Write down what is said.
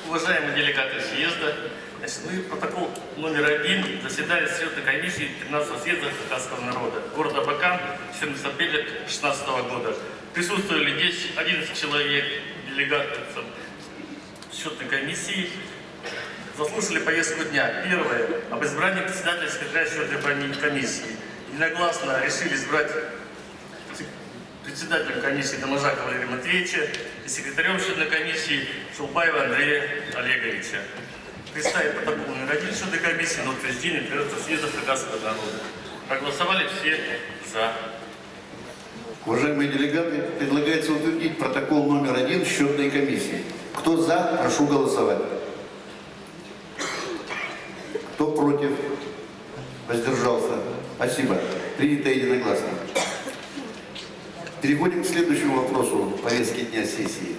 Уважаемые делегаты съезда, протокол номер 1 заседания Съездной комиссии 13-го съезда Хакасского народа города Абакан 14 апреля 2016 года. Присутствовали здесь 11 человек, делегатов счетной комиссии. Заслушали повестку дня. Первое. Об избрании председателя и секретаря счетной комиссии. Единогласно решили избрать председателем комиссии Доможака Валерия Матвеевича и секретарем счетной комиссии Шулбаева Андрея Олеговича. Представить протокол номер 1 счетной комиссии на утверждение 13-го съезда Хакасского народа. Проголосовали все за. Уважаемые делегаты, предлагается утвердить протокол номер 1 счетной комиссии. Кто за, прошу голосовать. Кто против? Воздержался? Спасибо. Принято единогласно. Переходим к следующему вопросу повестки дня сессии.